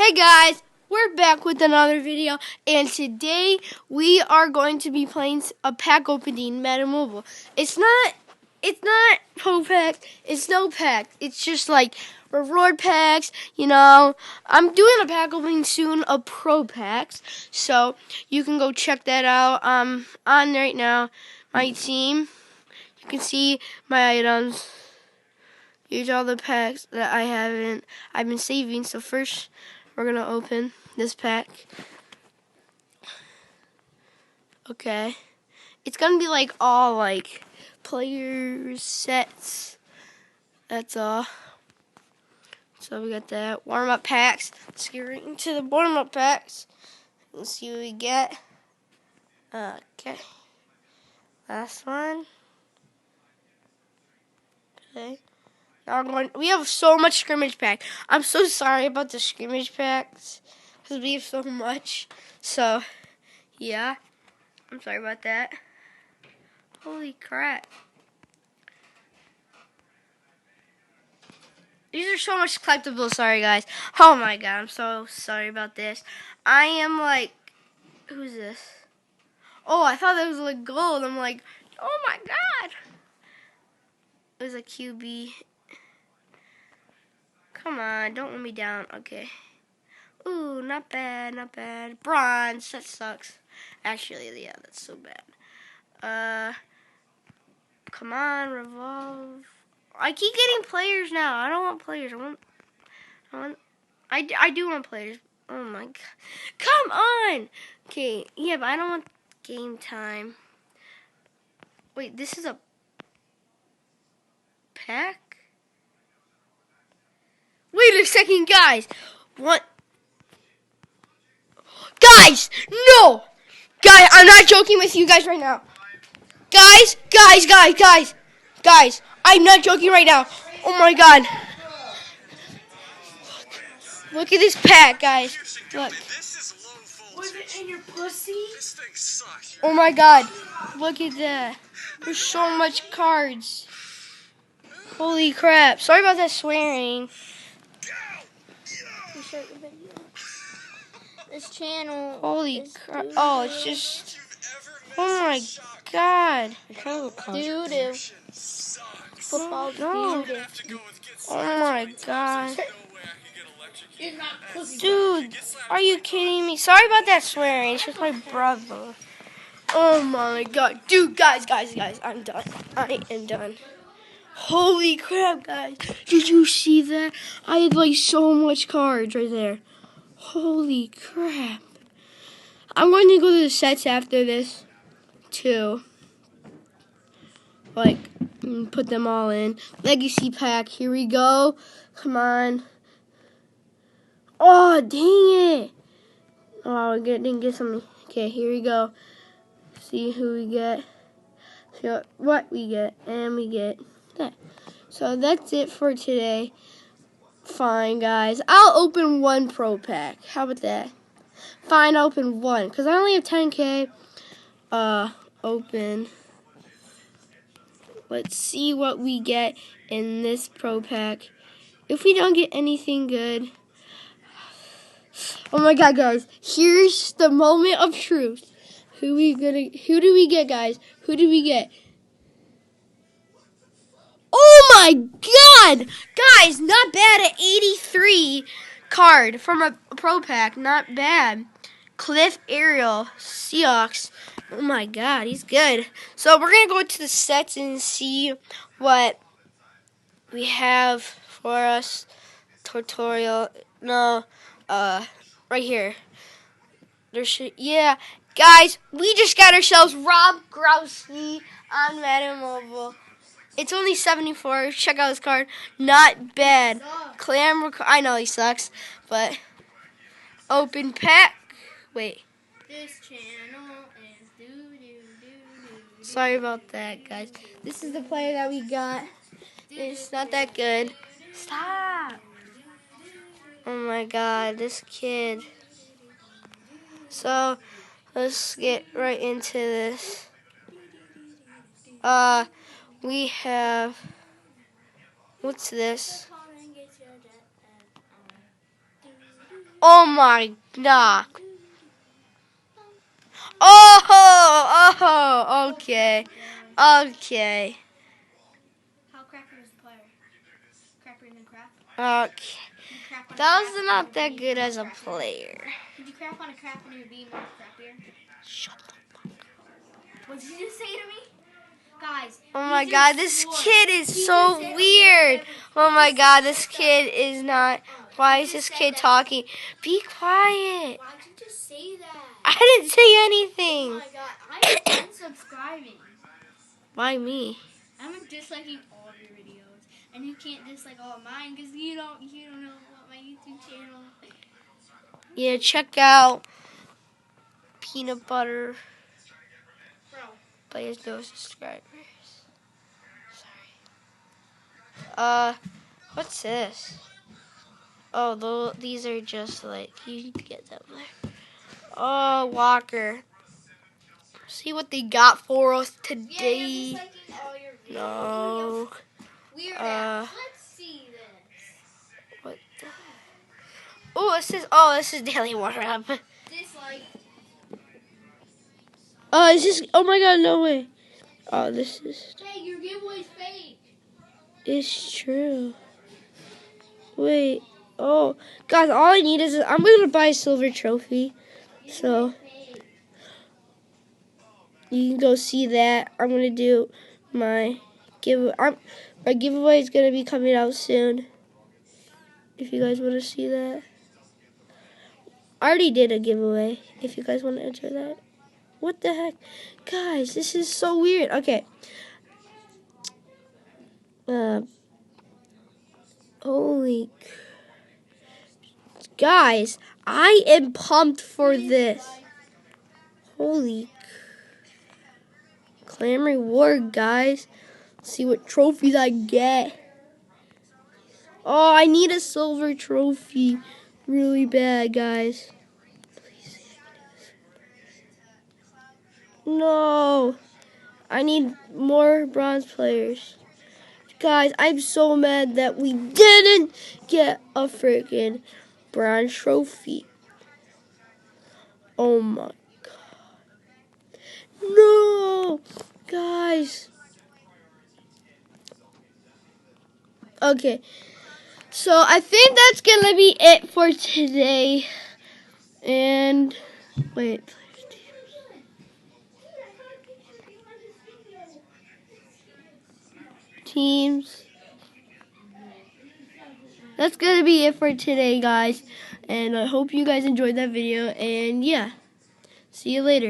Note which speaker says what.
Speaker 1: Hey guys, we're back with another video, and today we are going to be playing a pack opening Madden Mobile. It's not pro pack, it's no pack. It's just like reward packs, I'm doing a pack opening soon of pro packs, so you can go check that out. On right now, my team. You can see my items. Here's all the packs that I've been saving. So first, we're gonna open this pack. Okay, it's gonna be like all like players sets. That's all. So we got that warm up packs. Let's get right into the warm up packs. Let's see what we get. Okay, last one. Okay. We have so much scrimmage pack. I'm so sorry about the scrimmage packs because we have so much. So, yeah, I'm sorry about that. Holy crap. These are so much collectibles. Sorry, guys. Oh, my God. I'm so sorry about this. I am like, who's this? Oh, I thought that was like gold. I'm like, oh, my God. It was a QB. Come on, don't let me down. Okay. Ooh, not bad, not bad. Bronze, that sucks. Actually, yeah, that's so bad. Come on, revolve. I keep getting players now. I don't want players. I do want players. Oh my God. Come on. Okay, yeah, but I don't want game time. Wait, this is a pack? Wait a second, guys. What? Guys, no! Guys, I'm not joking with you guys right now. Guys, I'm not joking right now. Oh my God. Look at this pack, guys. Look.
Speaker 2: Was it in your pussy?
Speaker 1: Oh my God. Look at that. There's so much cards. Holy crap. Sorry about that swearing.
Speaker 2: This channel.
Speaker 1: Holy crap. Oh, it's just. Oh my God.
Speaker 2: Dude. Football
Speaker 1: No.
Speaker 2: dude.
Speaker 1: Oh my God. Dude, are you kidding me? Sorry about that swearing. It's just my brother. Oh my God. Dude, guys. I'm done. I am done. Holy crap, guys. Did you see that? I had like so much cards right there. Holy crap. I'm going to go to the sets after this, too. Like, put them all in. Legacy pack. Here we go. Come on. Oh, dang it. Oh, we didn't get something. Okay, here we go. See who we get. See what we get. And we get that. So that's it for today. Fine, guys. I'll open one pro pack. How about that? Fine, I'll open one. Because I only have 10K. Open. Let's see what we get in this pro pack. If we don't get anything good. Oh my God, guys. Here's the moment of truth. Who do we get, guys? Who do we get? Oh my God! Guys, not bad at 83 card from a pro pack. Not bad. Cliff Ariel, Seahawks. Oh my God, he's good. So we're going to go to the sets and see what we have for us. Tutorial. No, right here. Yeah. Guys, we just got ourselves Rob Grousky on Madden Mobile. It's only 74. Check out his card. Not bad. I know he sucks, but open pack. Wait.
Speaker 2: This channel is
Speaker 1: Sorry about that, guys. This is the player that we got. It's not that good. Stop. Oh my God, this kid. So let's get right into this. We have, what's this? Oh my god. Oh, okay. Okay.
Speaker 2: How crapper is the player? Crapper than crap?
Speaker 1: Okay. That was not that good as a player.
Speaker 2: Did you crap on a crap and it would be more crappier?
Speaker 1: Shut up.
Speaker 2: What did you just say to me? Guys.
Speaker 1: Oh my god, this kid is so weird. Oh my god, this kid is not. Why is this kid talking? Be quiet.
Speaker 2: Why'd you just say that?
Speaker 1: I didn't say
Speaker 2: Oh
Speaker 1: anything.
Speaker 2: my god, I'm unsubscribing.
Speaker 1: Why me?
Speaker 2: I'm disliking all of your videos, and you can't dislike all of mine because you don't know about my YouTube channel.
Speaker 1: Yeah, check out Peanut Butter,
Speaker 2: Bro,
Speaker 1: but he has no subscribers. Sorry. What's this? Oh, these are just like, you can get them there. Oh, Walker. See what they got for us
Speaker 2: yeah,
Speaker 1: today.
Speaker 2: you're disliking all your videos.
Speaker 1: No.
Speaker 2: Weird ass. Let's see this.
Speaker 1: What the? This is Daily Warm-Up.
Speaker 2: Dislike.
Speaker 1: Oh my god, no way. Oh, this is.
Speaker 2: Hey, your giveaway's fake.
Speaker 1: It's true. Wait. Oh, guys, all I need is I'm going to buy a silver trophy. So, you can go see that. I'm going to do my giveaway. My giveaway is going to be coming out soon. If you guys want to see that. I already did a giveaway. If you guys want to enter that. What the heck? Guys, this is so weird. Okay. Holy. Guys, I am pumped for this. Holy. Clam reward, guys. Let's see what trophies I get. Oh, I need a silver trophy really bad, guys. No. I need more bronze players. Guys, I'm so mad that we didn't get a freaking bronze trophy. Oh my god. No! Guys. Okay. So I think that's going to be it for today. And wait. Teams. That's going to be it for today, guys. And I hope you guys enjoyed that video. And yeah, see you later.